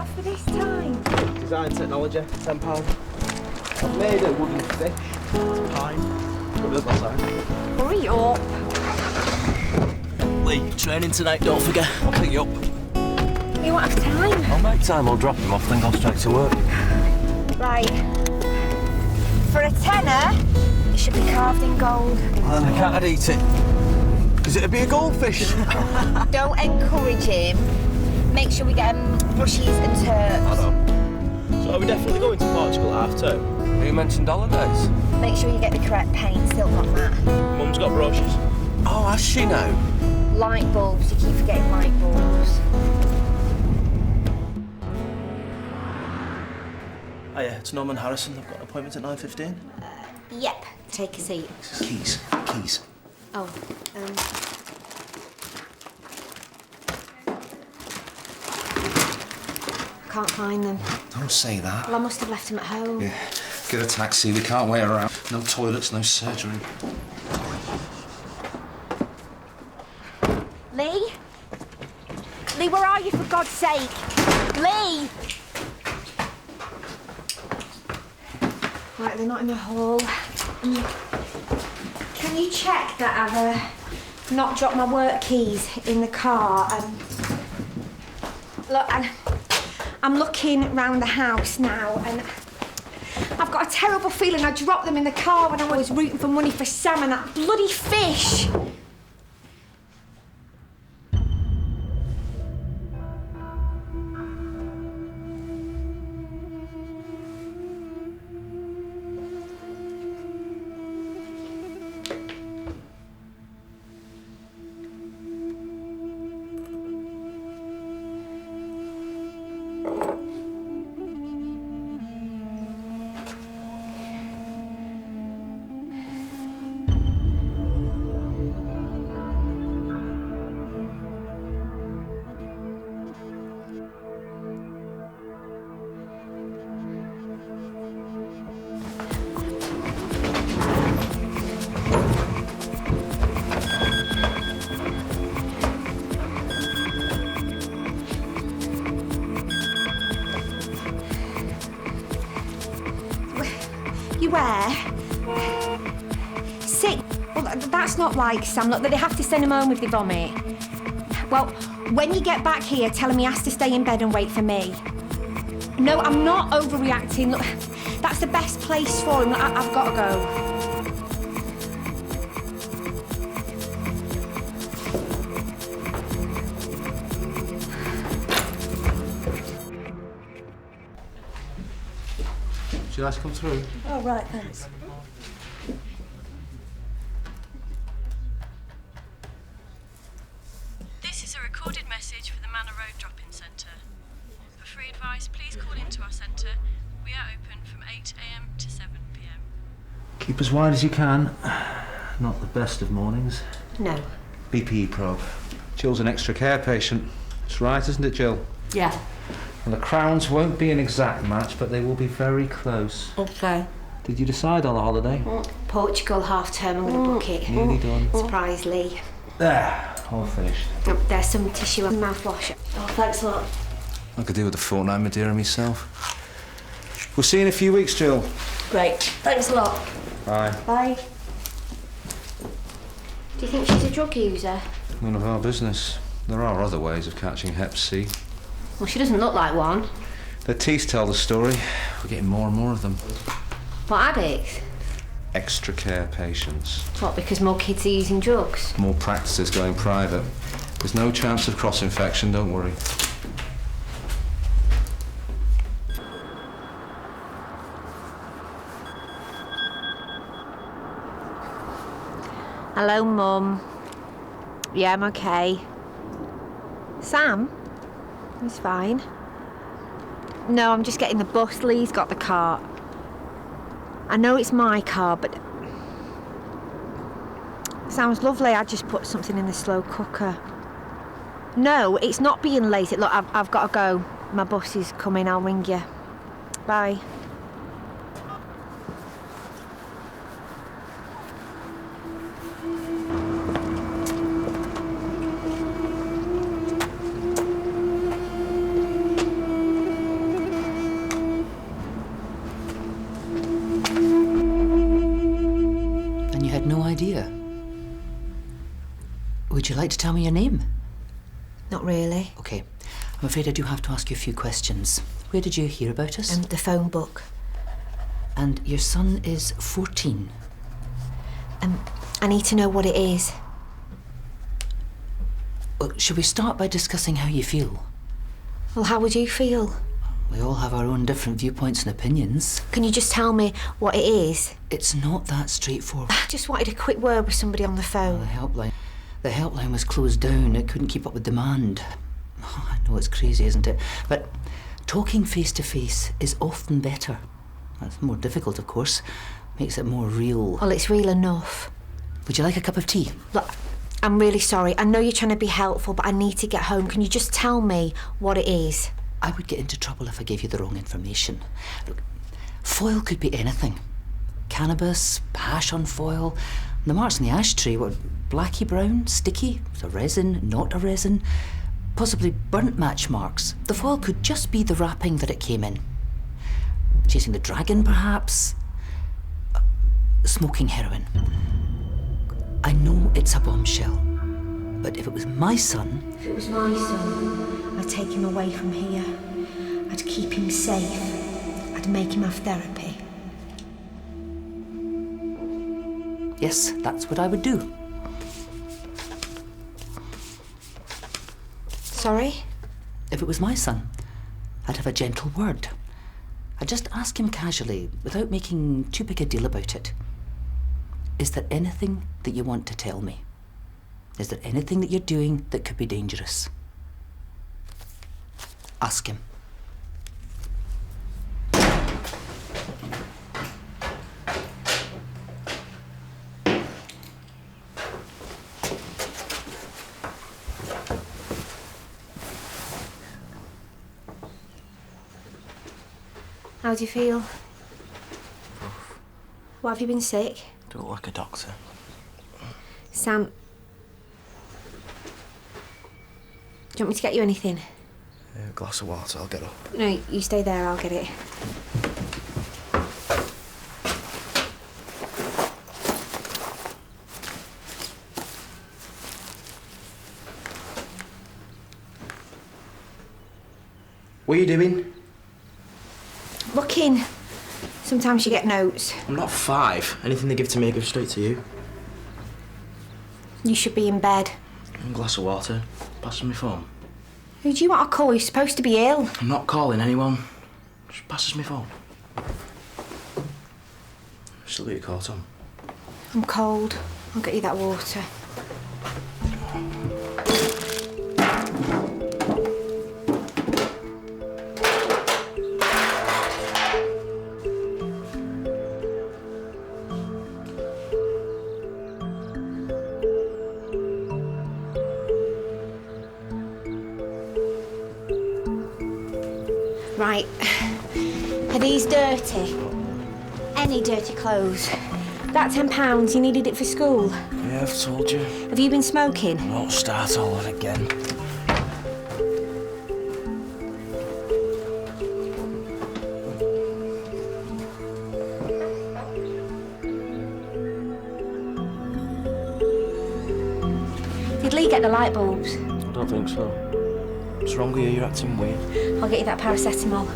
What for this time? Design technology, £10. I've made a wooden fish. It's pine. Put it up my side. Hurry up. Lee, training tonight, don't forget. I'll pick you up. You won't have time. I'll make time, I'll drop him off, then go straight to work. Right. For a tenner, it should be carved in gold. And I can't eat it. Because it'd be a goldfish. Don't encourage him. Make sure we get him brushies and turps. I know. So are we definitely going to Portugal at half term? You mentioned holidays. Make sure you get the correct paint. Still got that. Mum's got brochures. Oh, has she now? Light bulbs. You keep forgetting light bulbs. Oh yeah, it's Norman Harrison. I've got an appointment at 9:15. Yep. Take a seat. Keys. Oh, can't find them. Don't say that. Well, I must have left them at home. Yeah. Get a taxi, we can't wait around. No toilets, no surgery. Lee? Lee, where are you, for God's sake? Lee! Right, they're not in the hall. Can you check that I've not dropped my work keys in the car? Look, I'm looking round the house now, and I've got a terrible feeling I dropped them in the car when I was rooting for money for Sam and that bloody fish. Where? Sick. Well, that's not like Sam. Look, they have to send him home if they vomit. Well, when you get back here, tell him he has to stay in bed and wait for me. No, I'm not overreacting. Look, that's the best place for him. I've got to go. Would you like to come through? Oh, right, thanks. This is a recorded message for the Manor Road drop-in centre. For free advice, please call into our centre. We are open from 8 a.m. to 7 p.m. Keep as wide as you can. Not the best of mornings. No. BPE probe. Jill's an extra care patient. It's right, isn't it, Jill? Yeah. Well, the crowns won't be an exact match, but they will be very close. Okay. Did you decide on a holiday? Portugal half term. I'm going to book it. Nearly done. Surprise, Lee. There, all finished. Oh, there's some tissue and mouthwash. Oh, thanks a lot. I could do with a fortnight Madeira myself. We'll see you in a few weeks, Jill. Great. Thanks a lot. Bye. Bye. Do you think she's a drug user? None of our business. There are other ways of catching Hep C. Well, she doesn't look like one. Their teeth tell the story. We're getting more and more of them. What, addicts? Extra care patients. What, because more kids are using drugs? More practices going private. There's no chance of cross-infection, don't worry. Hello, Mum. Yeah, I'm okay. Sam? He's fine. No, I'm just getting the bus. Lee's got the car. I know it's my car, but... Sounds lovely. I just put something in the slow cooker. No, it's not being lazy. Look, I've got to go. My bus is coming. I'll ring you. Bye. like to tell me your name? Not really. OK. I'm afraid I do have to ask you a few questions. Where did you hear about us? The phone book. And your son is 14. I need to know what it is. Well, should we start by discussing how you feel? Well, how would you feel? We all have our own different viewpoints and opinions. Can you just tell me what it is? It's not that straightforward. I just wanted a quick word with somebody on the phone. The helpline was closed down. It couldn't keep up with demand. Oh, I know it's crazy, isn't it? But talking face to face is often better. It's more difficult, of course. Makes it more real. Well, it's real enough. Would you like a cup of tea? Look, I'm really sorry. I know you're trying to be helpful, but I need to get home. Can you just tell me what it is? I would get into trouble if I gave you the wrong information. Look, foil could be anything. Cannabis, hash on foil. The marks in the ashtray were blacky brown, sticky, a resin, not a resin. Possibly burnt match marks. The foil could just be the wrapping that it came in. Chasing the dragon, perhaps. Smoking heroin. I know it's a bombshell, but if it was my son... If it was my son, I'd take him away from here. I'd keep him safe. I'd make him have therapy. Yes, that's what I would do. Sorry? If it was my son, I'd have a gentle word. I'd just ask him casually, without making too big a deal about it. Is there anything that you want to tell me? Is there anything that you're doing that could be dangerous? Ask him. How do you feel? What, have you been sick? Don't look like a doctor. Sam, do you want me to get you anything? A glass of water, I'll get up. No, you stay there, I'll get it. What are you doing? Looking. Sometimes you get notes. I'm not 5. Anything they give to me, I give straight to you. You should be in bed. A glass of water. Pass me my phone. Who do you want to call? You're supposed to be ill. I'm not calling anyone. Just passes me phone. Still got your coat on. I'm cold. I'll get you that water. Right. Are these dirty? Any dirty clothes? That £10, you needed it for school. Yeah, I've told you. Have you been smoking? Won't start all that again. Did Lee get the light bulbs? I don't think so. What's wrong with you? You're acting weird. I'll get you that paracetamol.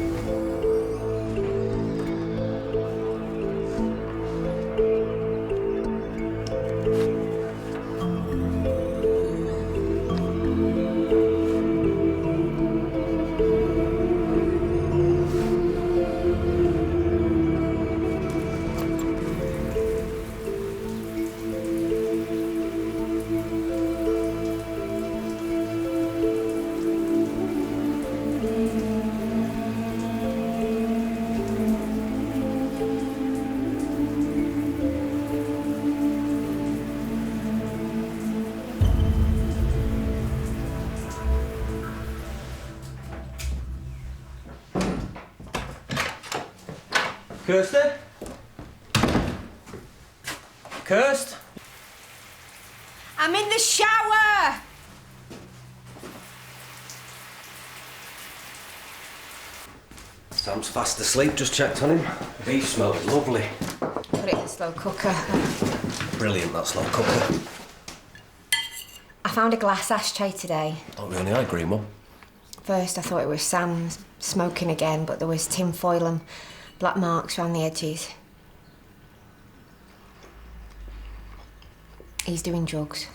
Kirsty? Kirst? I'm in the shower! Sam's fast asleep, just checked on him. Beef smells lovely. Put it in the slow cooker. Brilliant, that slow cooker. I found a glass ashtray today. Not really, I agree, Mum. First I thought it was Sam smoking again, but there was tin foil and black marks around the edges. He's doing drugs.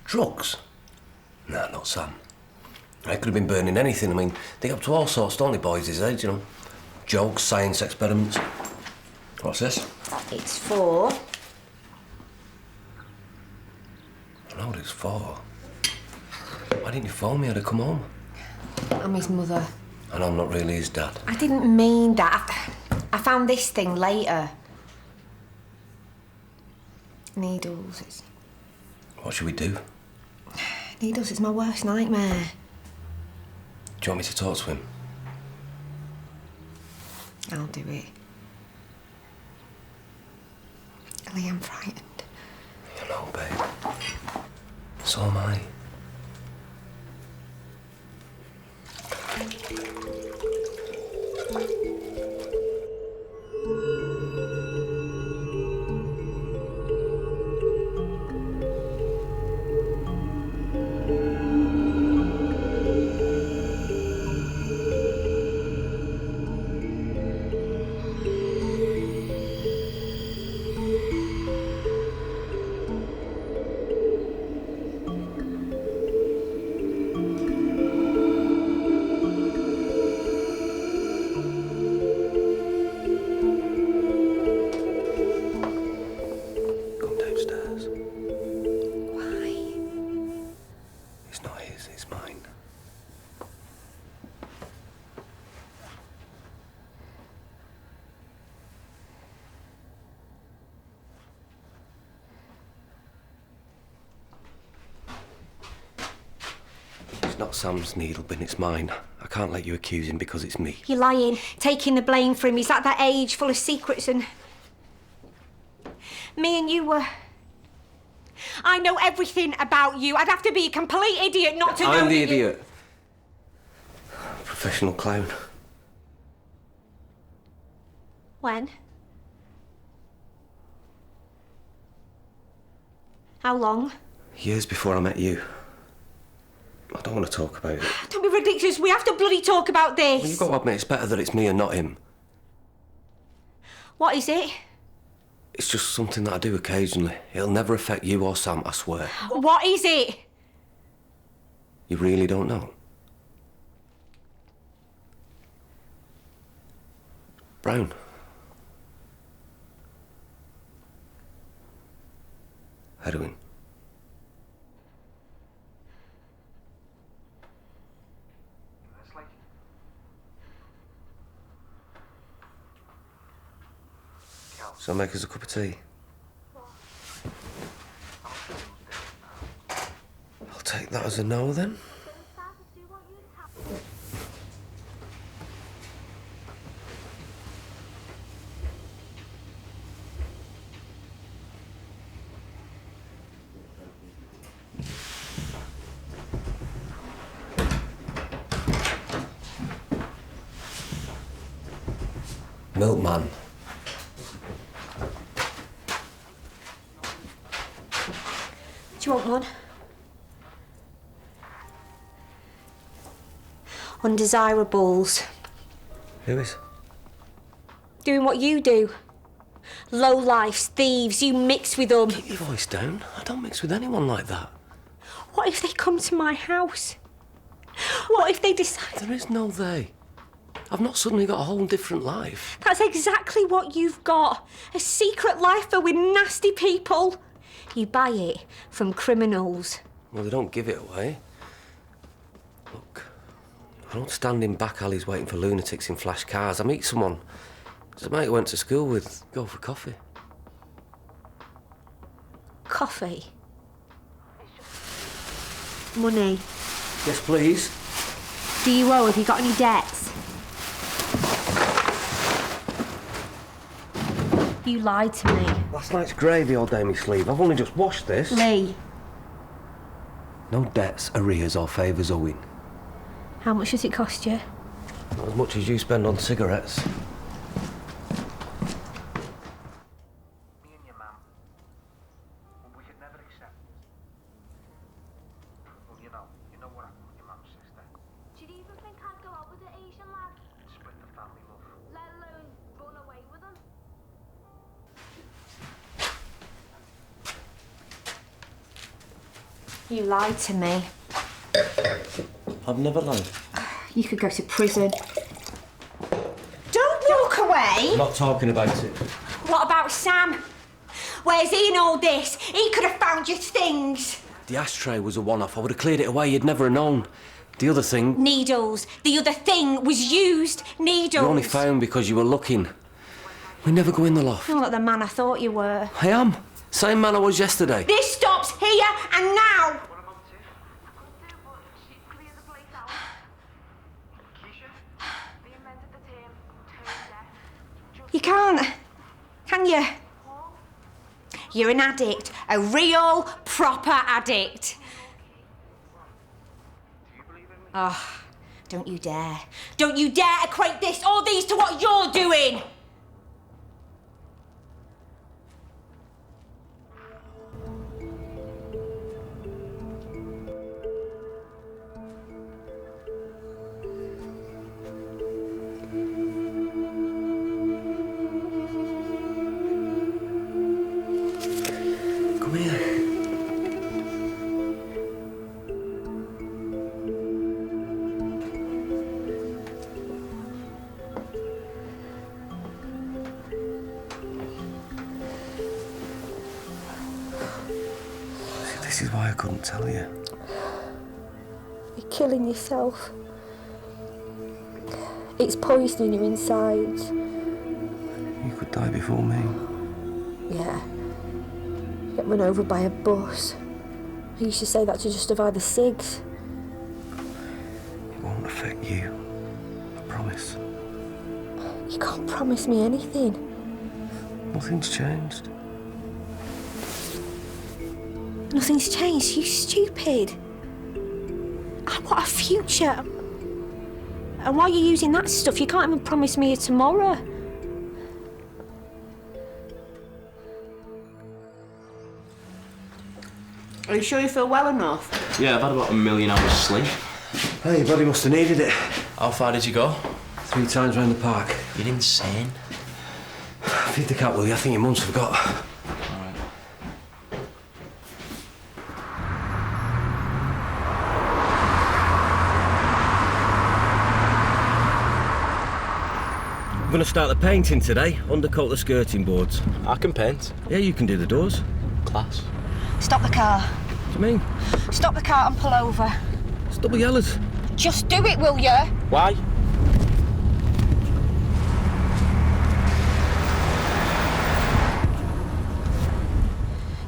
Drugs? Nah, not Sam. I could have been burning anything. I mean, they get up to all sorts, don't they, boys his age, you know? Jokes, science experiments. What's this? It's for... I know what it's for. Why didn't you phone me? I'd have come home. I'm his mother. And I'm not really his dad. I didn't mean that. I found this thing later. Needles. What should we do? Needles is my worst nightmare. Do you want me to talk to him? I'll do it. Ellie, I'm frightened. You know, babe. So am I. Come downstairs. Why? It's not his, it's mine. It's not Sam's needle bin, it's mine. I can't let you accuse him because it's me. You're lying, taking the blame for him. He's at that age, full of secrets and... Me and you were... I know everything about you. I'd have to be a complete idiot not to know I'm the that you- idiot. Professional clown. When? How long? Years before I met you. I don't want to talk about it. Don't be ridiculous. We have to bloody talk about this. Well, you've got to admit it's better that it's me and not him. What is it? It's just something that I do occasionally. It'll never affect you or Sam, I swear. What is it? You really don't know? Brown. Heroin. So make us a cup of tea. I'll take that as a no then. Milkman. Do you want one? Undesirables. Who is? Doing what you do. Low lifes, thieves, you mix with them. Keep your voice down. I don't mix with anyone like that. What if they come to my house? What if they decide... There is no they. I've not suddenly got a whole different life. That's exactly what you've got. A secret life filled with nasty people. You buy it from criminals. Well, they don't give it away. Look, I don't stand in back alleys waiting for lunatics in flash cars. I meet someone. There's a mate I went to school with. Go for coffee. Coffee. Money. Yes, please. Do you owe? Have you got any debts? You lied to me. Last night's gravy all down my sleeve. I've only just washed this. Lee. No debts, arrears or favours owing. How much does it cost you? Not as much as you spend on cigarettes. You lied to me. I've never lied. You could go to prison. Don't walk away! I'm not talking about it. What about Sam? Where's he in all this? He could have found your things. The ashtray was a one-off. I would have cleared it away. You'd never have known. The other thing... Needles. The other thing was used needles. You only found because you were looking. We never go in the loft. You're not the man I thought you were. I am. Same man I was yesterday. This stops here and now. You can't, can you? You're an addict, a real, proper addict. Oh, don't you dare. Don't you dare equate this or these to what you're doing! Come here. This is why I couldn't tell you. You're killing yourself. It's poisoning your insides. You could die before me. Yeah. Get run over by a bus. I used to say that to justify the cigs. It won't affect you. I promise. You can't promise me anything. Nothing's changed. Nothing's changed, you stupid. I want a future. And while you're using that stuff, you can't even promise me a tomorrow. Are you sure you feel well enough? Yeah, I've had about 1 million hours sleep. Hey, your body must have needed it. How far did you go? 3 times round the park. You're insane. Feed the cat, will you? I think your mum's forgot. Alright. I'm going to start the painting today. Undercoat the skirting boards. I can paint. Yeah, you can do the doors. Class. Stop the car. What do you mean? Stop the car and pull over. It's double yellows. Just do it, will you? Why?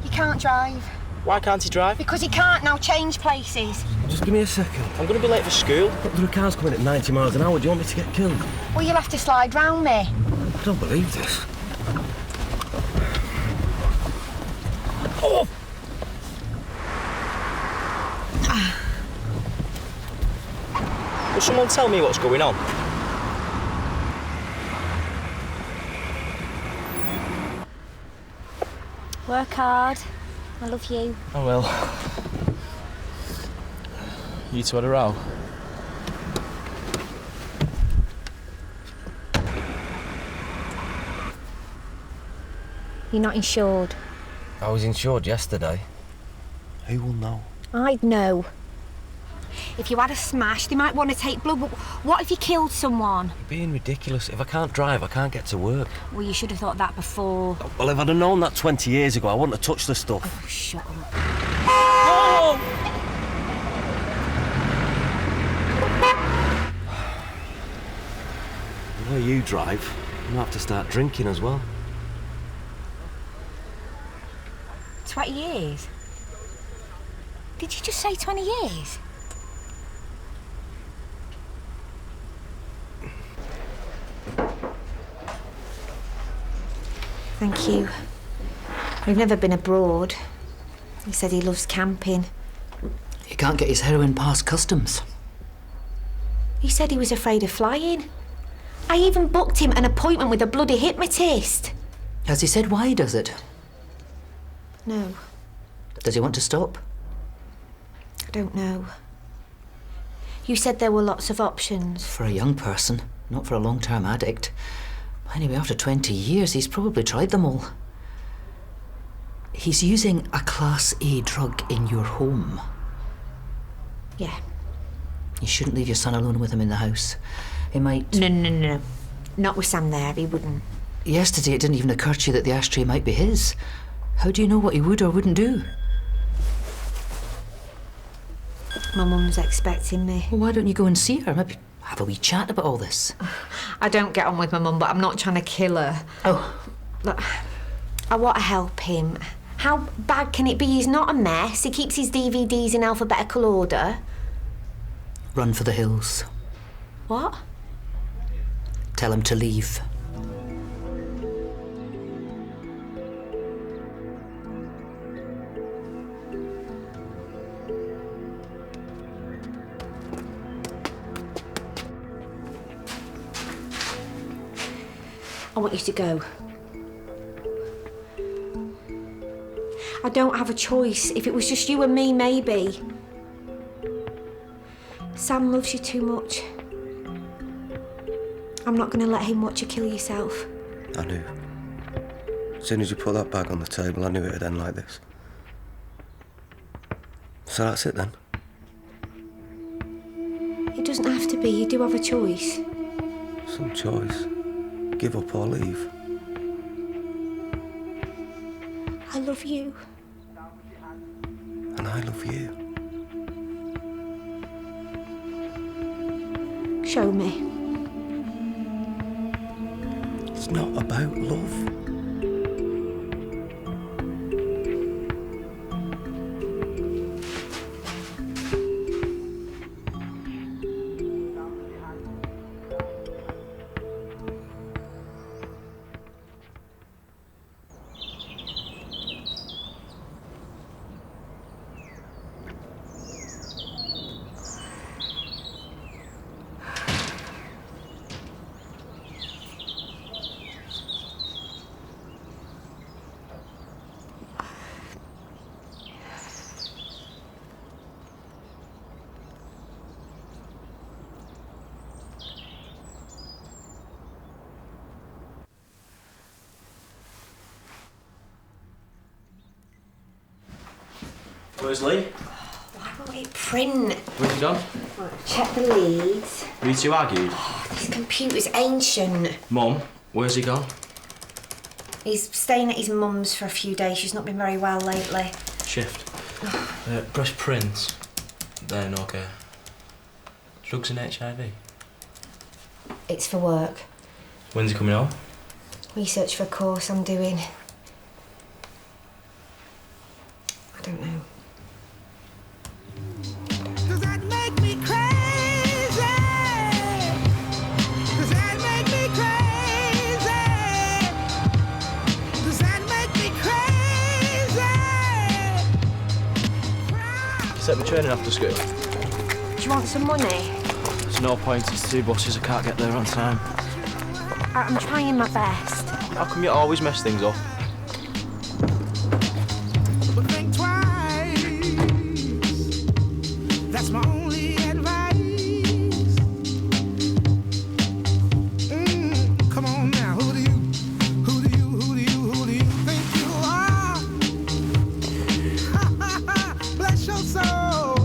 You can't drive. Why can't he drive? Because he can't now change places. Just give me a second. I'm going to be late for school. Look, there are cars coming at 90 miles an hour. Do you want me to get killed? Well, you'll have to slide round me. I don't believe this. Oh! Will someone tell me what's going on? Work hard. I love you. Oh well. You two had a row? You're not insured. I was insured yesterday. Who will know? I'd know. If you had a smash, they might want to take blood, but what if you killed someone? You're being ridiculous. If I can't drive, I can't get to work. Well, you should have thought that before. Well, if I'd have known that 20 years ago, I wouldn't have touched the stuff. Oh, shut up. Oh! The way you drive, you might have to start drinking as well. 20 years? Did you just say 20 years? Thank you. We've never been abroad. He said he loves camping. He can't get his heroin past customs. He said he was afraid of flying. I even booked him an appointment with a bloody hypnotist. Has he said why he does it? No, Does he want to stop? I don't know. You said there were lots of options. For a young person, not for a long-term addict. Anyway, after 20 years, he's probably tried them all. He's using a Class A drug in your home. Yeah. You shouldn't leave your son alone with him in the house. He might... No. Not with Sam there, he wouldn't. Yesterday it didn't even occur to you that the ashtray might be his. How do you know what he would or wouldn't do? My mum's expecting me. Well, why don't you go and see her? Maybe have a wee chat about all this. I don't get on with my mum, but I'm not trying to kill her. Oh. Look, I want to help him. How bad can it be? He's not a mess. He keeps his DVDs in alphabetical order. Run for the hills. What? Tell him to leave. I want you to go. I don't have a choice. If it was just you and me, maybe. Sam loves you too much. I'm not going to let him watch you kill yourself. I knew. As soon as you put that bag on the table, I knew it would end like this. So that's it then. It doesn't have to be. You do have a choice. Some choice. Give up or leave. I love you. And I love you. Show me. It's not about love. Where's Lee? Why won't it print? Where's he gone? Check the leads. You two argued? This computer's ancient. Mum, where's he gone? He's staying at his mum's for a few days. She's not been very well lately. Shift. Press print. Then okay. Drugs and HIV. It's for work. When's he coming home? Research for a course I'm doing. I don't know. Does that make me crazy? Does that make me crazy? Does that make me crazy? Set me training after school. Do you want some money? There's no point, it's 2 buses, I can't get there on time. I'm trying my best. How come you always mess things up? But think twice. That's my only advice. Come on now, who do you think you are? Bless your soul.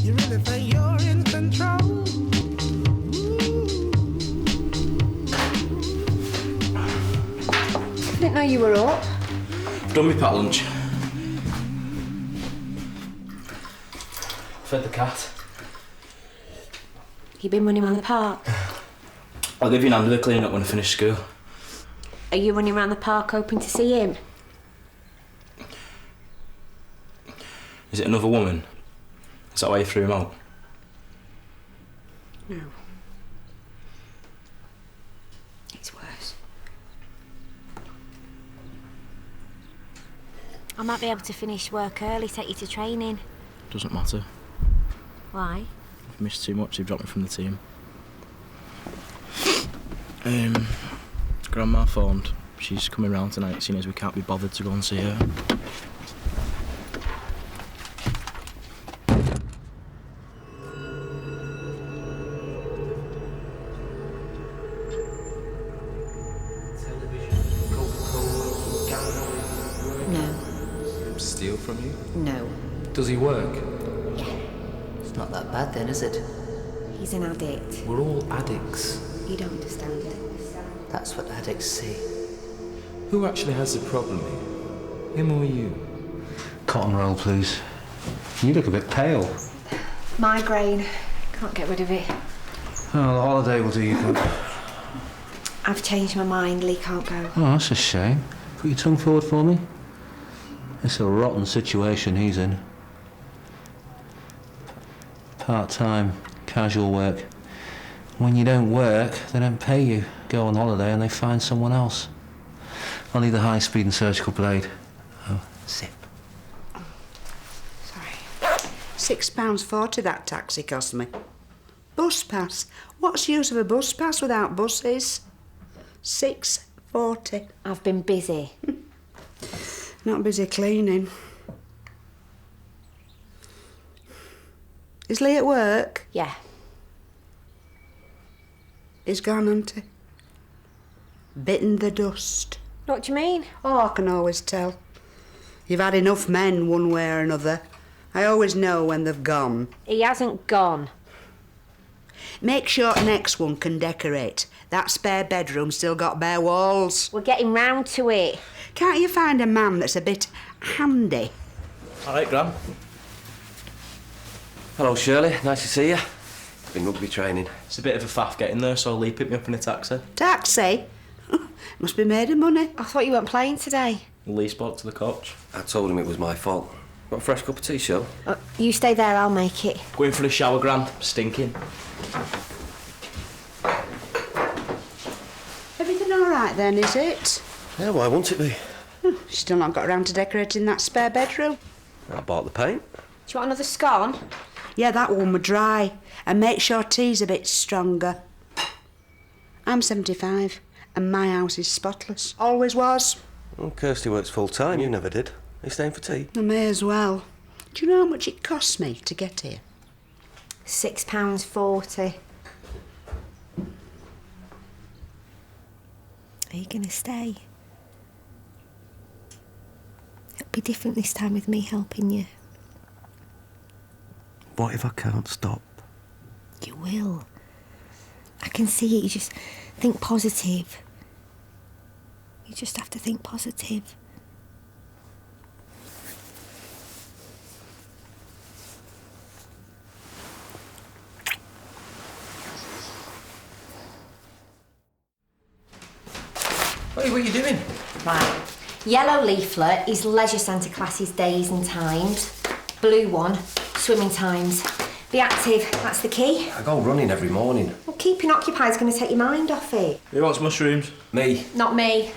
You really think you're in control? I didn't know you were up. Done me packed lunch. Fed the cat. You been running around the park? I'll give you an hand with the cleaning up when I finish school. Are you running around the park hoping to see him? Is it another woman? Is that why you threw him out? No. It's worse. I might be able to finish work early, take you to training. Doesn't matter. Why? I've missed too much, they've dropped me from the team. Grandma phoned. She's coming round tonight, seeing as we can't be bothered to go and see her. No. Steal from you? No. Does he work? It's not that bad then, is it? He's an addict. We're all addicts. You don't understand. That's what addicts say. Who actually has the problem here? Him or you? Cotton roll, please. You look a bit pale. Migraine. Can't get rid of it. Oh, the holiday will do you good. I've changed my mind. Lee can't go. Oh, that's a shame. Put your tongue forward for me. It's a rotten situation he's in. Part-time, casual work. When you don't work, they don't pay you. Go on holiday and they find someone else. I'll need the high-speed and surgical blade. Oh, Sip. Sorry. £6.40 that taxi cost me. Bus pass. What's the use of a bus pass without buses? £6.40. I've been busy. Not busy cleaning. Is Lee at work? Yeah. He's gone, hasn't he? Bitten the dust. What do you mean? Oh, I can always tell. You've had enough men one way or another. I always know when they've gone. He hasn't gone. Make sure the next one can decorate. That spare bedroom's still got bare walls. We're getting round to it. Can't you find a man that's a bit handy? All right, Gran. Hello, Shirley. Nice to see you. Been rugby training. It's a bit of a faff getting there, so Lee picked me up in a taxi. Taxi? Must be made of money. I thought you weren't playing today. Lee spoke to the coach. I told him it was my fault. Got a fresh cup of tea, Shirley? You stay there, I'll make it. Going for a shower, Gran. Stinking. Everything all right then, is it? Yeah, why won't it be? Still not got around to decorating that spare bedroom. I bought the paint. Do you want another scone? Yeah, that one were dry. And make sure tea's a bit stronger. I'm 75 and my house is spotless. Always was. Well, Kirsty works full-time. You never did. Are you staying for tea? I may as well. Do you know how much it cost me to get here? £6.40. Are you going to stay? It'll be different this time with me helping you. What if I can't stop? You will. I can see it. You just think positive. You just have to think positive. Hey, what are you doing? Right. Yellow leaflet is leisure centre classes, days and times. Blue one, swimming times. Be active, that's the key. I go running every morning. Well, keeping occupied is going to take your mind off it. Who wants mushrooms? Me. Not me.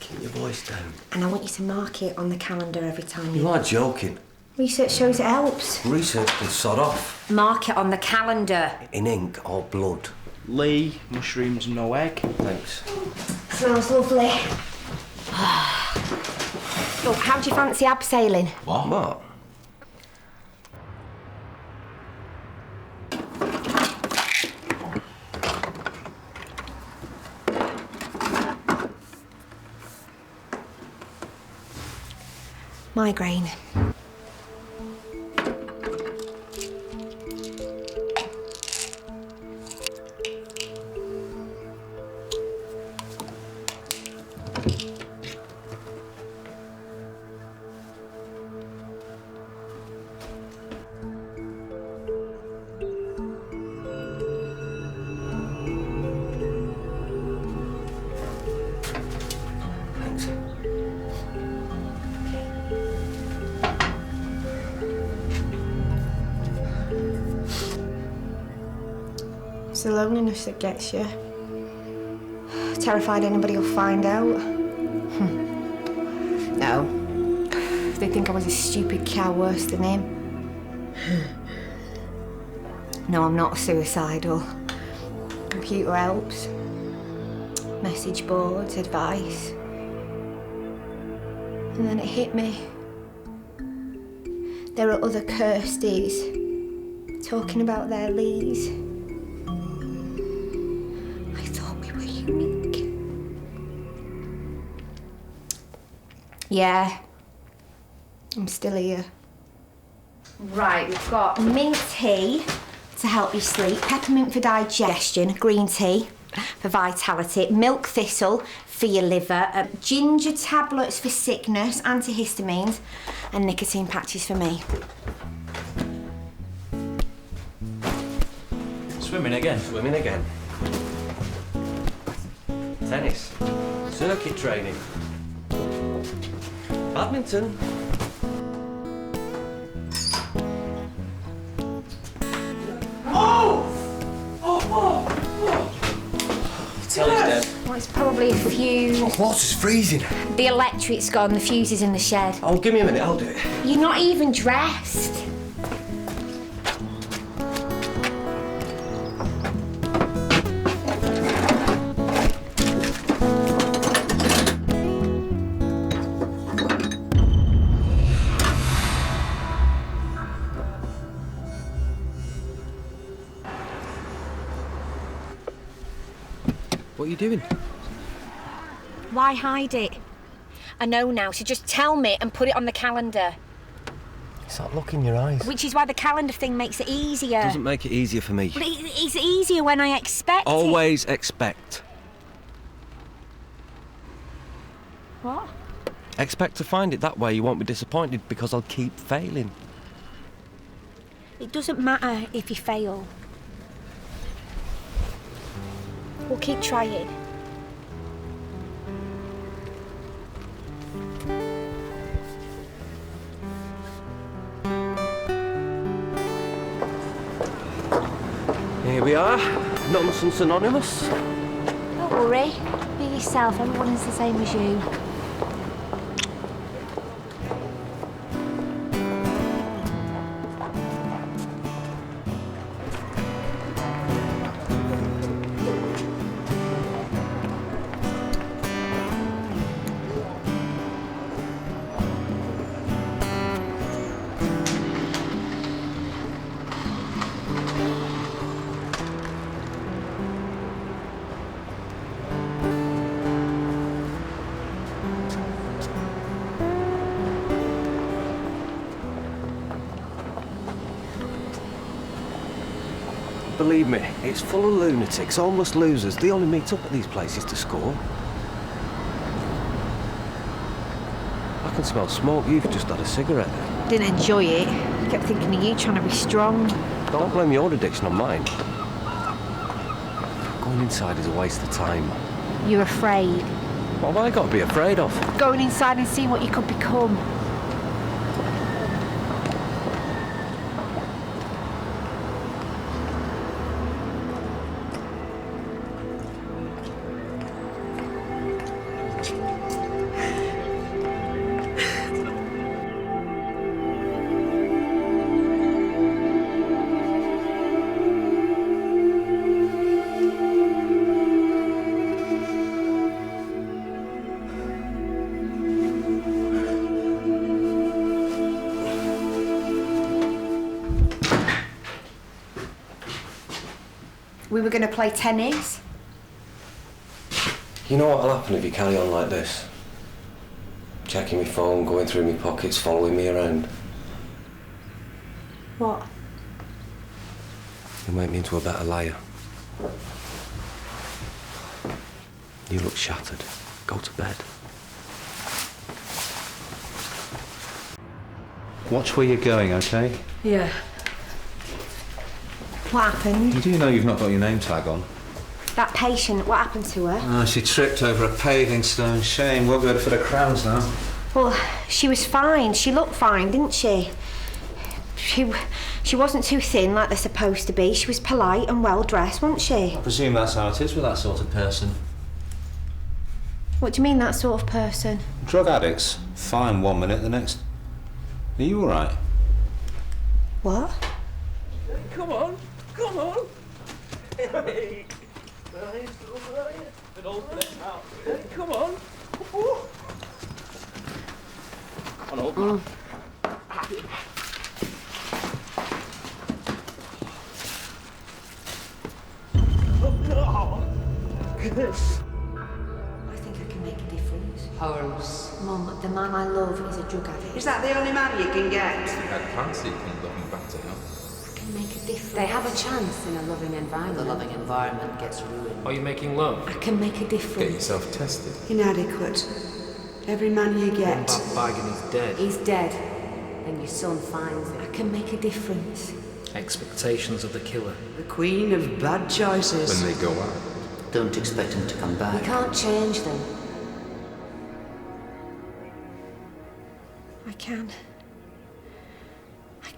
Keep your voice down. And I want you to mark it on the calendar every time You are joking. Research shows it helps. Research can sod off. Mark it on the calendar. In ink or blood. Lee, mushrooms, no egg. Thanks. Smells lovely. Look, how do you fancy abseiling? What? Migraine. It's the loneliness that gets you. Terrified anybody will find out. No. They think I was a stupid cow worse than him. No, I'm not suicidal. Computer helps. Message boards, advice. And then it hit me. There are other Kirsties talking about their Lees. I thought we were unique. Yeah, I'm still here. Right, we've got mint tea to help you sleep, peppermint for digestion, green tea for vitality, milk thistle for your liver, ginger tablets for sickness, antihistamines, and nicotine patches for me. Swimming again? Swimming again. Tennis. Circuit training. Badminton. Tell us, Deb. Well, it's probably a fuse. Water's freezing. The electric's gone, the fuse is in the shed. Oh, give me a minute, I'll do it. You're not even dressed. What are you doing? Why hide it? I know now, so just tell me and put it on the calendar. It's that look in your eyes. Which is why the calendar thing makes it easier. Doesn't make it easier for me. But it's easier when I expect Always expect. What? Expect to find it that way. You won't be disappointed because I'll keep failing. It doesn't matter if you fail. We'll keep trying. Here we are. Nonsense Anonymous. Don't worry. Be yourself. Everyone is the same as you. Believe me, it's full of lunatics, homeless losers. They only meet up at these places to score. I can smell smoke. You've just had a cigarette. Didn't enjoy it. Kept thinking of you trying to be strong. Don't blame your addiction on mine. Going inside is a waste of time. You're afraid. What have I got to be afraid of? Going inside and seeing what you could become. We were going to play tennis. You know what'll happen if you carry on like this? Checking my phone, going through my pockets, following me around. What? You'll make me into a better liar. You look shattered. Go to bed. Watch where you're going, okay? Yeah. What happened? You do know you've not got your name tag on. That patient, what happened to her? Oh, she tripped over a paving stone. Shame. We'll go for the crowns now. Well, she was fine. She looked fine, didn't she? She wasn't too thin like they're supposed to be. She was polite and well-dressed, wasn't she? I presume that's how it is with that sort of person. What do you mean, that sort of person? Drug addicts. Fine 1 minute, the next. Are you all right? What? Come on, come on. Hey, come on. On over. Oh, goodness. I think I can make a difference. Holmes. Mum, the man I love is a drug addict. Is that the only man you can get? I can't see him looking better now. I can make a difference. They have a chance in a loving environment. The loving environment gets ruined. Are you making love? I can make a Get difference. yourself tested. Inadequate. Every man you One get. bad bag and he's dead. He's dead. Then your son finds I him. can make a difference. Expectations of the killer. The queen of bad choices. When they go out. Don't expect him to come You back. can't change them. I can. I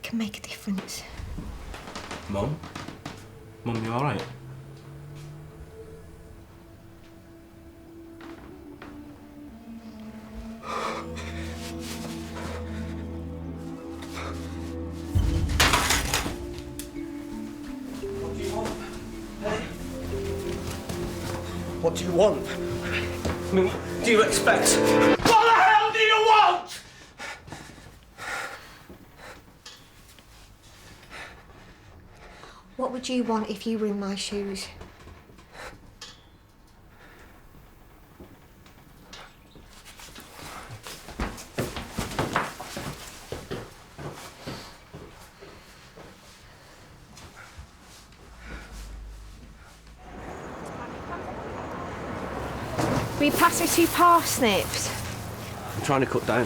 can make a difference. Mum? Mum, you alright? What do you want? I mean, do you expect? What the hell do you want? What would you want if you were in my shoes? Will you pass me 2 parsnips? I'm trying to cut down.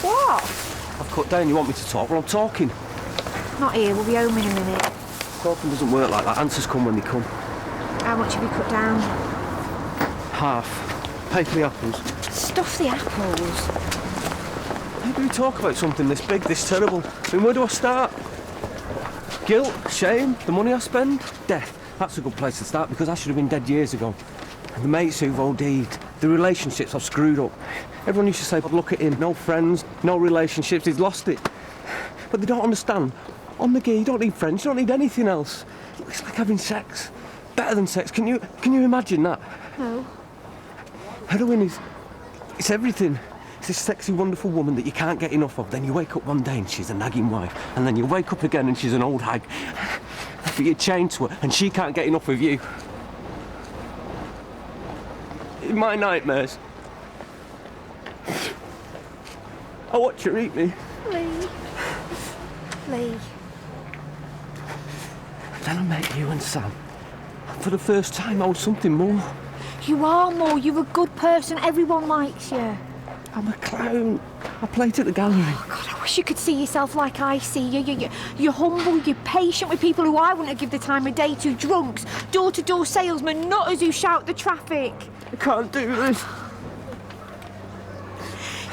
What? I've cut down. You want me to talk? Well, I'm talking. Not here, we'll be home in a minute. Talking doesn't work like that. Answers come when they come. How much have you cut down? Half. Pay for the apples. Stuff the apples. How do we talk about something this big, this terrible? I mean, where do I start? Guilt, shame, the money I spend, death. That's a good place to start because I should have been dead years ago. And the mates who've OD'd, the relationships I've screwed up. Everyone used to say, but look at him, no friends, no relationships, he's lost it. But they don't understand. On the gear, you don't need friends, you don't need anything else. It's like having sex. Better than sex. Can you imagine that? No. Heroin is... it's everything. It's this sexy, wonderful woman that you can't get enough of. Then you wake up one day and she's a nagging wife. And then you wake up again and she's an old hag. But you're chained to her and she can't get enough of you. In my nightmares, I watch her eat me. Lee. Then I met you and Sam. For the first time, I was something more. You are more. You're a good person. Everyone likes you. I'm a clown. I played at the gallery. Oh, God, I wish you could see yourself like I see you. You're humble, you're patient with people who I wouldn't give the time of day to. Drunks, door-to-door salesmen, nutters who shout the traffic. I can't do this.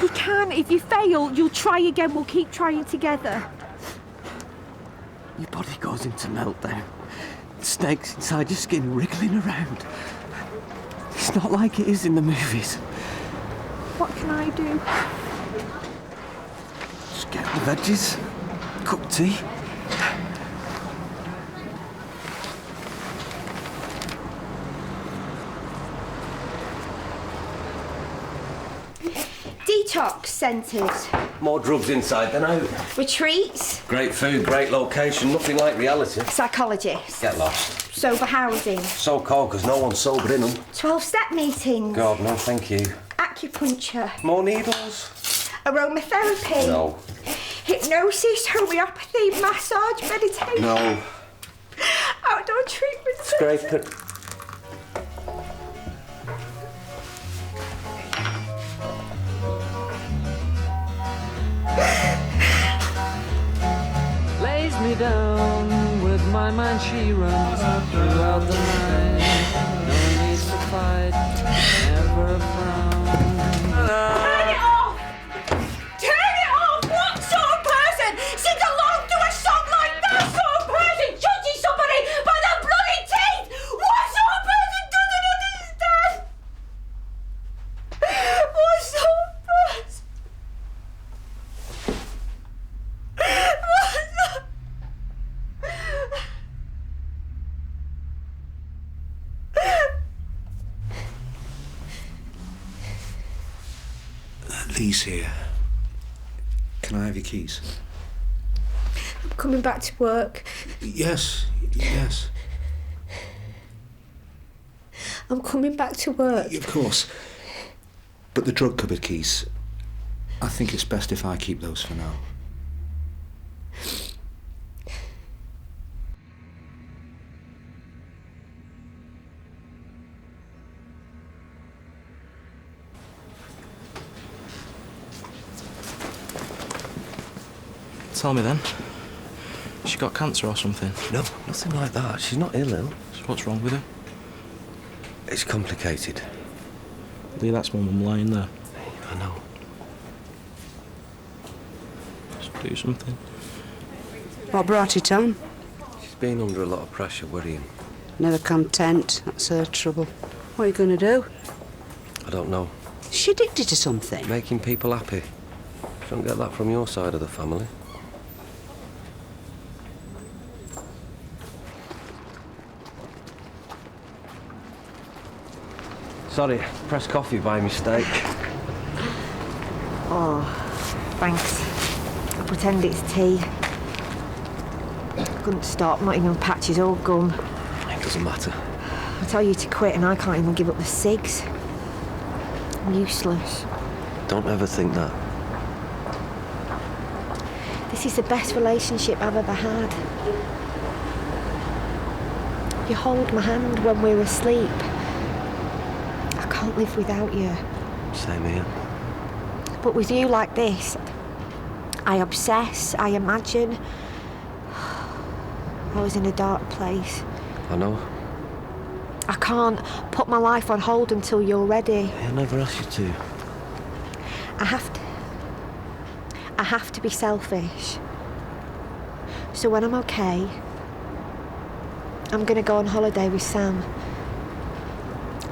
You can. If you fail, you'll try again. We'll keep trying together. Your body goes into meltdown. Snakes inside your skin wriggling around. It's not like it is in the movies. What can I do? Just get the veggies, cook tea. Detox centres. More drugs inside than out. Retreats. Great food, great location, nothing like reality. Psychologists. Get lost. Sober housing. So cold because no one's sober in them. 12-step meetings. God, no, thank you. Acupuncture. More needles? Aromatherapy. No. Hypnosis, homeopathy, massage, meditation. No. Outdoor treatment. Scrape it. Lays me down with my mind, she runs throughout the night. No need to fight, never a frown. Turn it off! Turn it off! What sort of person sings along to a song like that sort of person judging somebody by their bloody teeth? What sort of person doesn't understand? What sort of person? Lee's here. Can I have your keys? I'm coming back to work. Yes. I'm coming back to work. Of course. But the drug cupboard keys, I think it's best if I keep those for now. Tell me then. She got cancer or something? No, nothing like that. She's not ill. So what's wrong with her? It's complicated. Lee, that's my mum lying there. I know. Just do something. What brought it on? She's been under a lot of pressure, worrying. Never content. That's her trouble. What are you going to do? I don't know. Is she addicted to something? Making people happy. Don't get that from your side of the family. Sorry, pressed coffee by mistake. Oh, thanks. I pretend it's tea. Couldn't stop, not even patches or gum. It doesn't matter. I tell you to quit and I can't even give up the cigs. I'm useless. Don't ever think that. This is the best relationship I've ever had. You hold my hand when we're asleep. I can't live without you. Same here. But with you like this, I obsess, I imagine. I was in a dark place. I know. I can't put my life on hold until you're ready. I never asked you to. I have to be selfish. So when I'm okay, I'm gonna go on holiday with Sam.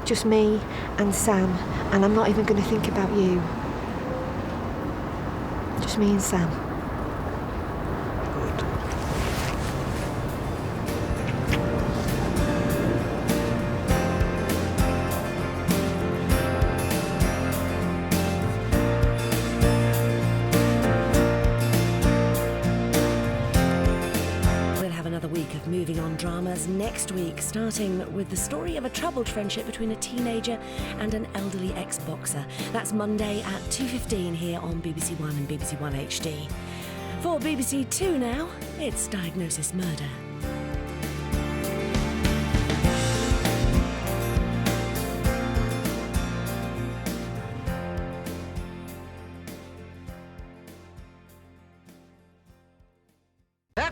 Just me and Sam, and I'm not even gonna think about you. Just me and Sam. Moving on dramas next week, starting with the story of a troubled friendship between a teenager and an elderly ex-boxer. That's Monday at 2:15 here on BBC One and BBC One HD. For BBC Two now, it's Diagnosis Murder.